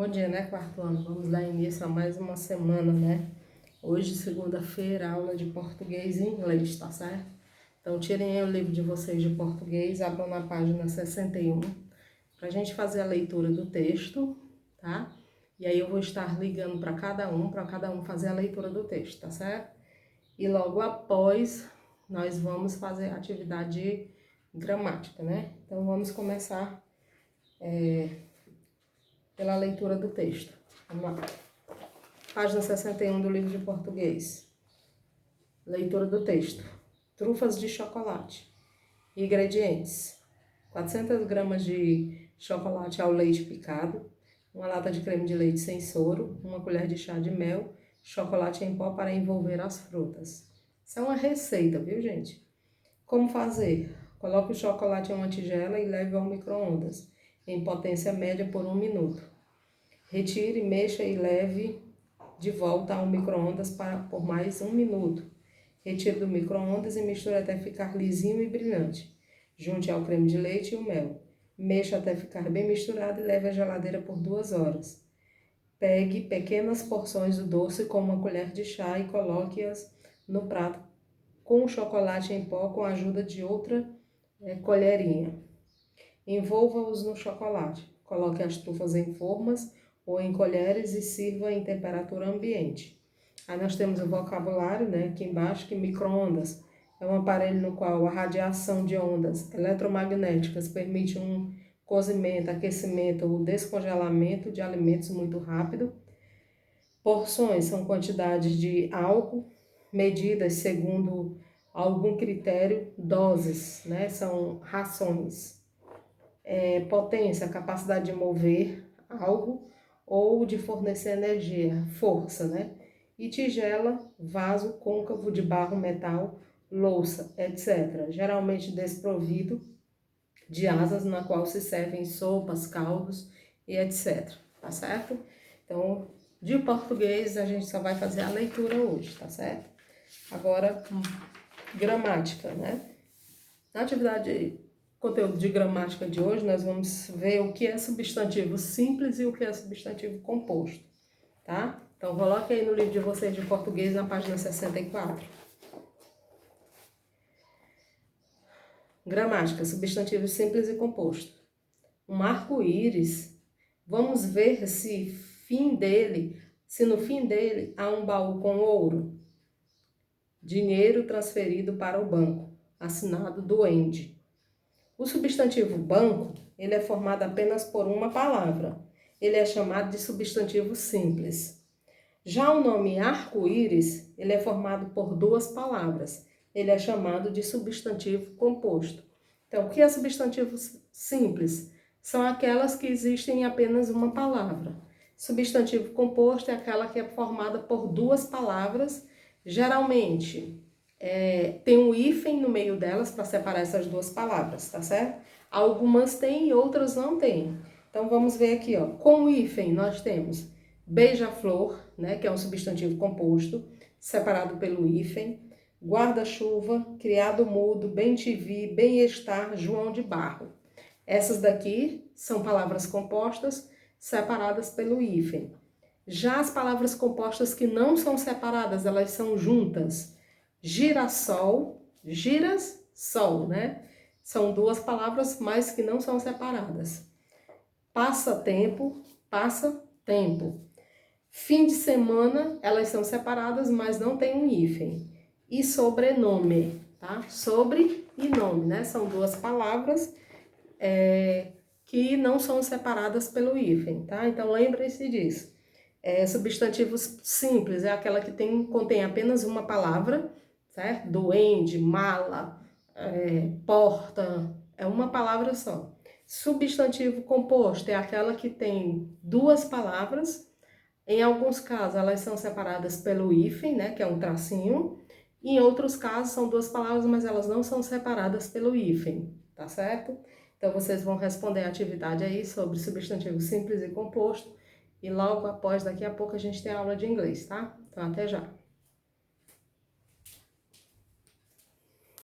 Bom dia, né, quarto ano? Vamos dar início a mais uma semana, né? Hoje, segunda-feira, aula de português e inglês, tá certo? Então, tirem aí o livro de vocês de português, abram na página 61, pra gente fazer a leitura do texto, tá? E aí eu vou estar ligando para cada um fazer a leitura do texto, tá certo? E logo após, nós vamos fazer a atividade de gramática, né? Então, vamos começar pela leitura do texto. Vamos lá. Página 61 do livro de português. Leitura do texto. Trufas de chocolate. Ingredientes: 400 gramas de chocolate ao leite picado, uma lata de creme de leite sem soro, uma colher de chá de mel, chocolate em pó para envolver as frutas. Isso é uma receita, viu, gente? Como fazer? Coloque o chocolate em uma tigela e leve ao micro-ondas, em potência média por 1 minuto. Retire, mexa e leve de volta ao micro-ondas por mais 1 minuto. Retire do micro-ondas e misture até ficar lisinho e brilhante. Junte ao creme de leite e o mel. Mexa até ficar bem misturado e leve à geladeira por 2 horas. Pegue pequenas porções do doce com uma colher de chá e coloque-as no prato com o chocolate em pó com a ajuda de outra colherinha. Envolva-os no chocolate. Coloque as trufas em formas ou em colheres e sirva em temperatura ambiente. Aí nós temos o vocabulário, né, aqui embaixo, que micro-ondas é um aparelho no qual a radiação de ondas eletromagnéticas permite um cozimento, aquecimento ou descongelamento de alimentos muito rápido. Porções são quantidades de álcool, medidas segundo algum critério. Doses, né, são rações. Potência, capacidade de mover algo ou de fornecer energia, força, né? E tigela, vaso côncavo de barro, metal, louça, etc. Geralmente desprovido de asas, na qual se servem sopas, caldos e etc. Tá certo? Então, de português a gente só vai fazer a leitura hoje, tá certo? Agora, gramática, né? Na atividade conteúdo de gramática de hoje, nós vamos ver o que é substantivo simples e o que é substantivo composto, tá? Então, coloque aí no livro de vocês de português, na página 64. Gramática, substantivo simples e composto. Um arco-íris, vamos ver se no fim dele há um baú com ouro. Dinheiro transferido para o banco, assinado Duende. O substantivo banco, ele é formado apenas por uma palavra. Ele é chamado de substantivo simples. Já o nome arco-íris, ele é formado por 2 palavras. Ele é chamado de substantivo composto. Então, o que é substantivo simples? São aquelas que existem em apenas uma palavra. Substantivo composto é aquela que é formada por 2 palavras. Geralmente, tem um hífen no meio delas para separar essas 2 palavras, tá certo? Algumas têm e outras não têm. Então, vamos ver aqui, ó. Com o hífen, nós temos beija-flor, né, que é um substantivo composto, separado pelo hífen. Guarda-chuva, criado mudo, bem-te-vi, bem-estar, João de Barro. Essas daqui são palavras compostas, separadas pelo hífen. Já as palavras compostas que não são separadas, elas são juntas. Girassol, giras, sol, né? São 2 palavras, mas que não são separadas. Passatempo, passa tempo. Fim de semana, elas são separadas, mas não tem um hífen. E sobrenome, tá? Sobre e nome, né? São 2 palavras que não são separadas pelo hífen, tá? Então, lembre-se disso. Substantivos simples é aquela que contém apenas uma palavra, certo? Duende, mala, porta, é uma palavra só. Substantivo composto é aquela que tem 2 palavras. Em alguns casos, elas são separadas pelo hífen, né, que é um tracinho. Em outros casos, são 2 palavras, mas elas não são separadas pelo hífen, tá certo? Então, vocês vão responder a atividade aí sobre substantivo simples e composto. E logo após, daqui a pouco, a gente tem aula de inglês, tá? Então, até já!